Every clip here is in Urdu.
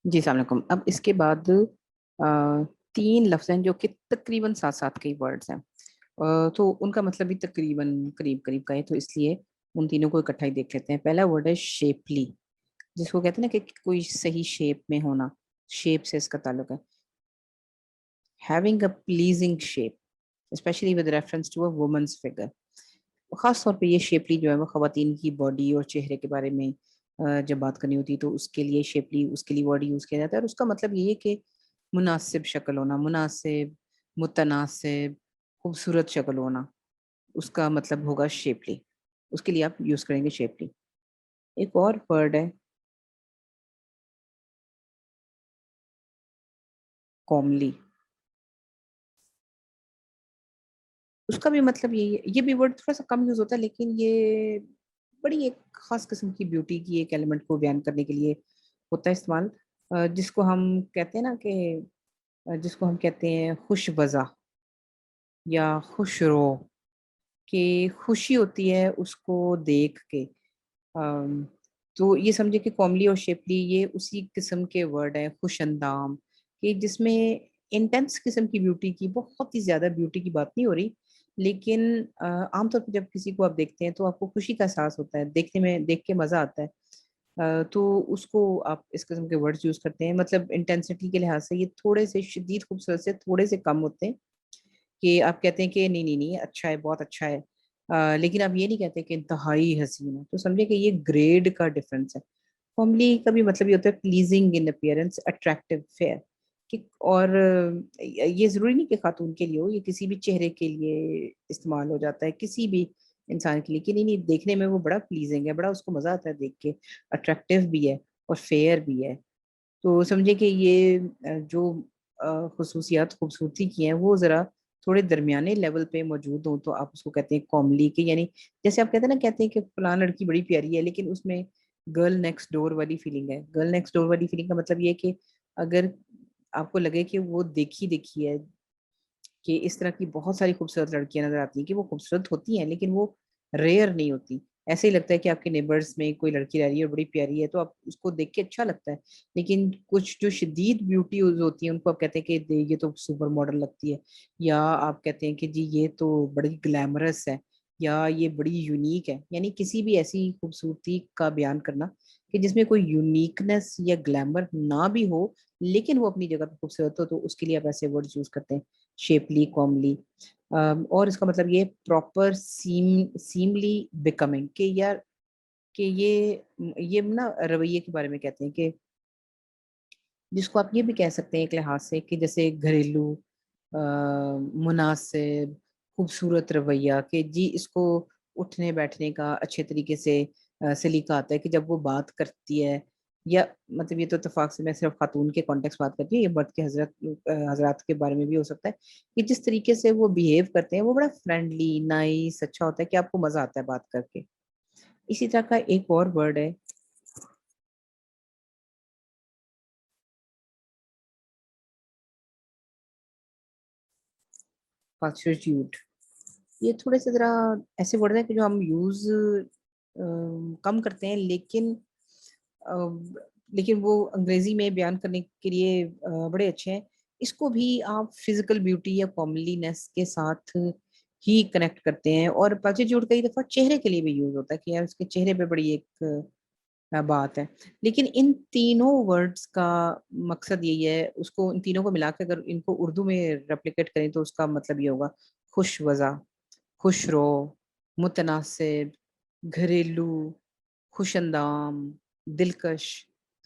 جی السلام علیکم. اب اس کے بعد تین لفظ ہیں جو کہ تقریباً ساتھ ساتھ کئی ورڈز ہیں، تو ان کا مطلب بھی تقریباً قریب قریب کا ہے، تو اس لیے ان تینوں کو اکٹھا ہی دیکھ لیتے ہیں. پہلا ورڈ ہے شیپلی، جس کو کہتے ہیں نا کہ کوئی صحیح شیپ میں ہونا، شیپ سے اس کا تعلق ہے. Having a pleasing shape especially with reference to a woman's figure. خاص طور پہ یہ شیپلی جو ہے وہ خواتین کی باڈی اور چہرے کے بارے میں جب بات کرنی ہوتی ہے تو اس کے لیے شیپلی، اس کے لیے ورڈ یوز کیا جاتا ہے، اور اس کا مطلب یہ ہے کہ مناسب شکل ہونا، مناسب، متناسب، خوبصورت شکل ہونا، اس کا مطلب ہوگا شیپلی. اس کے لیے آپ یوز کریں گے شیپلی. ایک اور ورڈ ہے کوملی. اس کا بھی مطلب یہی ہے، یہ بھی ورڈ تھوڑا سا کم یوز ہوتا ہے، لیکن یہ بڑی ایک خاص قسم کی بیوٹی کی ایک ایلیمنٹ کو بیان کرنے کے لیے ہوتا ہے استعمال، جس کو ہم کہتے ہیں نا کہ جس کو ہم کہتے ہیں خوش وضع یا خوش رو، کہ خوشی ہوتی ہے اس کو دیکھ کے. ام، تو یہ سمجھے کہ کوملی اور شیپلی یہ اسی قسم کے ورڈ ہیں، خوش اندام، کہ جس میں انٹینس قسم کی بیوٹی کی، بہت ہی زیادہ بیوٹی کی بات نہیں ہو رہی، لیکن عام طور پہ جب کسی کو آپ دیکھتے ہیں تو آپ کو خوشی کا احساس ہوتا ہے، دیکھنے میں، دیکھ کے مزہ آتا ہے. تو اس کو آپ اس قسم کے ورڈز یوز کرتے ہیں، مطلب انٹینسٹی کے لحاظ سے یہ تھوڑے سے شدید خوبصورت سے تھوڑے سے کم ہوتے ہیں، کہ آپ کہتے ہیں کہ نہیں نہیں نہیں اچھا ہے، بہت اچھا ہے، لیکن آپ یہ نہیں کہتے کہ انتہائی حسین ہے. تو سمجھے کہ یہ گریڈ کا ڈفرنس ہے. ہوملی کا بھی مطلب یہ ہوتا ہے پلیزنگ ان اپیئرنس، اٹریکٹیو، فیئر. اور یہ ضروری نہیں کہ خاتون کے لیے ہو، یہ کسی بھی چہرے کے لیے استعمال ہو جاتا ہے، کسی بھی انسان کے لیے، کہ نہیں نہیں دیکھنے میں وہ بڑا پلیزنگ ہے، بڑا اس کو مزہ آتا ہے دیکھ کے، اٹریکٹیو بھی ہے اور فیئر بھی ہے. تو سمجھے کہ یہ جو خصوصیات خوبصورتی کی ہیں وہ ذرا تھوڑے درمیانے لیول پہ موجود ہوں تو آپ اس کو کہتے ہیں کوملی. کے یعنی جیسے آپ کہتے ہیں نا، کہتے ہیں کہ فلاں لڑکی بڑی پیاری ہے، لیکن اس میں گرل نیکسٹ ڈور والی فیلنگ ہے. گرل نیکسٹ ڈور والی فیلنگ کا مطلب یہ ہے کہ اگر آپ کو لگے کہ وہ دیکھی دیکھی ہے، کہ اس طرح کی بہت ساری خوبصورت لڑکیاں نظر آتی ہیں، کہ وہ خوبصورت ہوتی ہیں لیکن وہ ریئر نہیں ہوتی. ایسے ہی لگتا ہے کہ آپ کے نیبرز میں کوئی لڑکی رہ رہی ہے اور بڑی پیاری ہے تو آپ اس کو دیکھ کے اچھا لگتا ہے، لیکن کچھ جو شدید بیوٹی ہوتی ہیں ان کو آپ کہتے ہیں کہ یہ تو سپر ماڈل لگتی ہے، یا آپ کہتے ہیں کہ جی یہ تو بڑی گلیمرس ہے، یا یہ بڑی یونیک ہے. یعنی کسی بھی ایسی خوبصورتی کا بیان کرنا کہ جس میں کوئی یونیکنس یا گلیمر نہ بھی ہو لیکن وہ اپنی جگہ پہ خوبصورت ہو، تو اس کے لیے آپ ایسے ورڈ یوز کرتے ہیں، شیپلی، کوملی. اور اس کا مطلب یہ پراپر سیملی بیکمنگ، کہ یار کہ یہ نا رویے کے بارے میں کہتے ہیں، کہ جس کو آپ یہ بھی کہہ سکتے ہیں ایک لحاظ سے کہ جیسے گھریلو، مناسب، خوبصورت رویہ، کہ جی اس کو اٹھنے بیٹھنے کا اچھے طریقے سے سلیقہ آتا ہے، کہ جب وہ بات کرتی ہے، یا مطلب یہ تو اتفاق سے میں صرف خاتون کے کانٹیکس بات کرتی ہوں، یہ مرد کے حضرات کے بارے میں بھی ہو سکتا ہے، کہ جس طریقے سے وہ بیہیو کرتے ہیں وہ بڑا فرینڈلی، نائس، اچھا ہوتا ہے کہ آپ کو مزہ آتا ہے بات کر کے. اسی طرح کا ایک اور ورڈ ہے پاسچیوڈ. یہ تھوڑے سے ذرا ایسے ورڈ ہیں کہ جو ہم یوز کم کرتے ہیں، لیکن وہ انگریزی میں بیان کرنے کے لیے بڑے اچھے ہیں. اس کو بھی آپ فزیکل بیوٹی یا کوملی نیس کے ساتھ ہی کنیکٹ کرتے ہیں، اور پاسچیوڈ کئی دفعہ چہرے کے لیے بھی یوز ہوتا ہے، کہ یار اس کے چہرے پہ بڑی ایک بات ہے. لیکن ان تینوں ورڈز کا مقصد یہی ہے، اس کو ان تینوں کو ملا کے اگر ان کو اردو میں ریپلیکیٹ کریں تو اس کا مطلب یہ ہوگا خوش وضع، خوش رو، متناسب، گھریلو، خوش اندام، دلکش،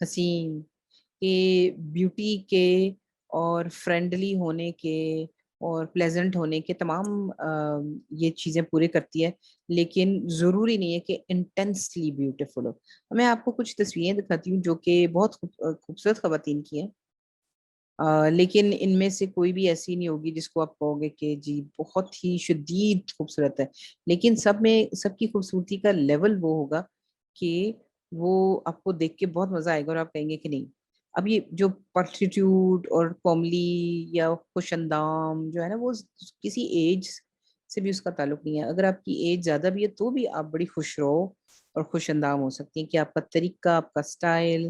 حسین، کے بیوٹی کے اور فرینڈلی ہونے کے اور پلیزنٹ ہونے کے تمام یہ چیزیں پورے کرتی ہے، لیکن ضروری نہیں ہے کہ انٹینسلی بیوٹیفل ہو. میں آپ کو کچھ تصویریں دکھاتی ہوں جو کہ بہت خوبصورت خواتین کی ہیں، لیکن ان میں سے کوئی بھی ایسی نہیں ہوگی جس کو آپ کہو گے کہ جی بہت ہی شدید خوبصورت ہے، لیکن سب کی خوبصورتی کا لیول وہ ہوگا کہ وہ آپ کو دیکھ کے بہت مزہ آئے گا اور آپ کہیں گے کہ نہیں. اب یہ جو پرسٹیٹیوٹ اور کوملی یا خوش اندام جو ہے نا، وہ کسی ایج سے بھی اس کا تعلق نہیں ہے. اگر آپ کی ایج زیادہ بھی ہے تو بھی آپ بڑی خوش رہو اور خوش اندام ہو سکتی ہیں، کہ آپ کا طریقہ، آپ کا سٹائل،